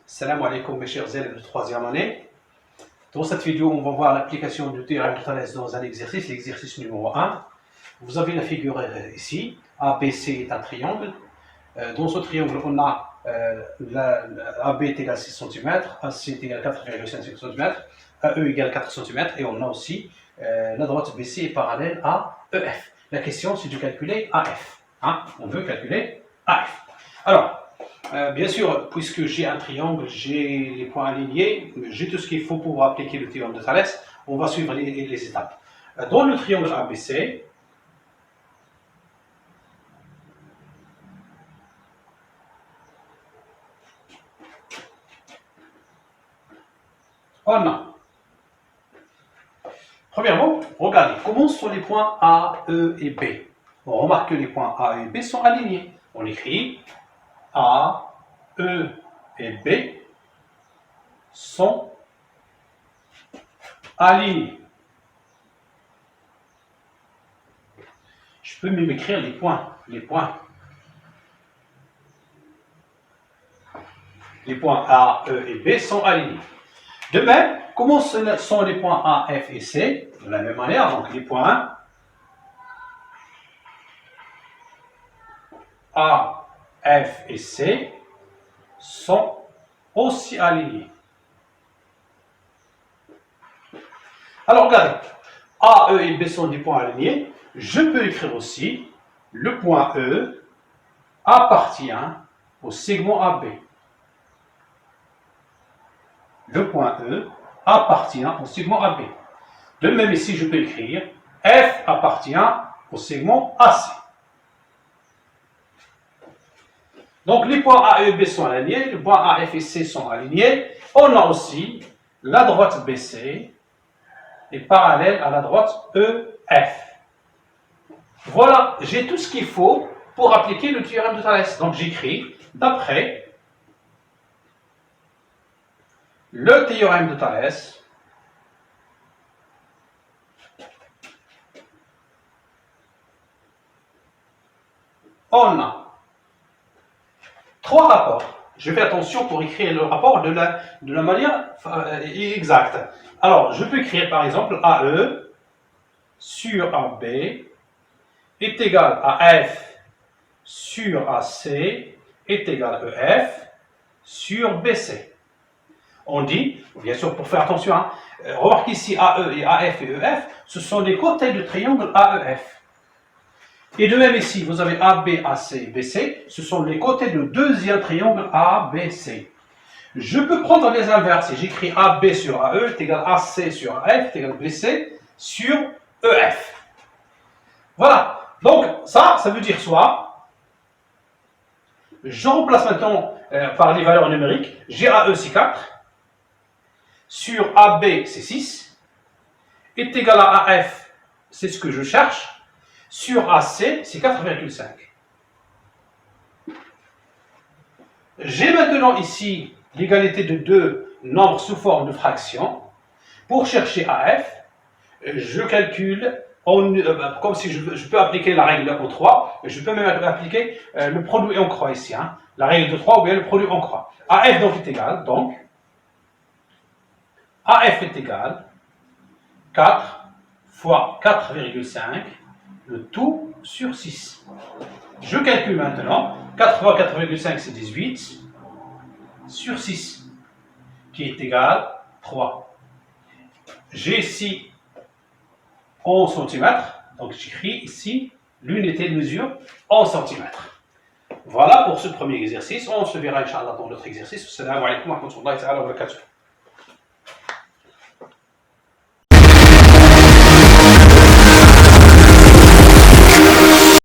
Salam alaikum mes chers élèves de 3e année. Dans cette vidéo, on va voir l'application du théorème de Thalès dans un exercice, l'exercice numéro 1. Vous avez la figure ici, ABC est un triangle. Dans ce triangle, on a AB est égal à 6 cm, AC est égal à 4,5 cm, AE égale 4 cm, et on a aussi la droite BC est parallèle à EF. La question, c'est de calculer AF. On veut calculer AF. Alors, bien sûr, puisque j'ai un triangle, j'ai les points alignés, j'ai tout ce qu'il faut pour appliquer le théorème de Thalès, on va suivre les étapes. Dans le triangle ABC, on a, premièrement, regardez, comment sont les points A, E et B. On remarque que les points A et B sont alignés. On écrit A, E et B sont alignés. Je peux même écrire les points. Les points A, E et B sont alignés. De même, comment sont les points A, F et C? De la même manière, donc les points A, F et C sont aussi alignés. Alors regardez, A, E et B sont des points alignés. Je peux écrire aussi le point E appartient au segment AB. Le point E appartient au segment AB. De même ici, je peux écrire F appartient au segment AC. Donc les points A, E et B sont alignés, les points A, F et C sont alignés. On a aussi la droite BC est parallèle à la droite EF. Voilà, j'ai tout ce qu'il faut pour appliquer le théorème de Thalès. Donc j'écris d'après le théorème de Thalès. On a 3 rapports. Je fais attention pour écrire le rapport de la manière exacte. Alors, je peux écrire par exemple AE sur AB est égal à F sur AC est égal à EF sur BC. On dit, bien sûr pour faire attention, remarquez ici AE et AF et EF, ce sont les côtés du triangle AEF. Et de même ici, vous avez AB, AC, BC, ce sont les côtés du deuxième triangle ABC. Je peux prendre les inverses et j'écris AB sur AE est égal à AC sur AF est égal à BC sur EF. Voilà, donc ça veut dire soit, je remplace maintenant par les valeurs numériques, j'ai AE c'est 4, sur AB c'est 6, est égal à AF, c'est ce que je cherche, sur AC, c'est 4,5. J'ai maintenant ici l'égalité de deux nombres sous forme de fraction. Pour chercher AF, je calcule, comme si je peux appliquer la règle en 3, je peux même appliquer le produit en croix ici, la règle de 3 ou bien le produit en croix. AF donc est égal, donc, AF est égal 4 fois 4,5, le tout sur 6. Je calcule maintenant, 4 fois 4,5 c'est 18, sur 6, qui est égal à 3. J'ai ici 11 cm, donc j'écris ici l'unité de mesure en centimètres. Voilà pour ce premier exercice. On se verra, Inch'Allah, dans l'autre exercice. Assalamu alaikum wa rahmatullahi wa barakatuh.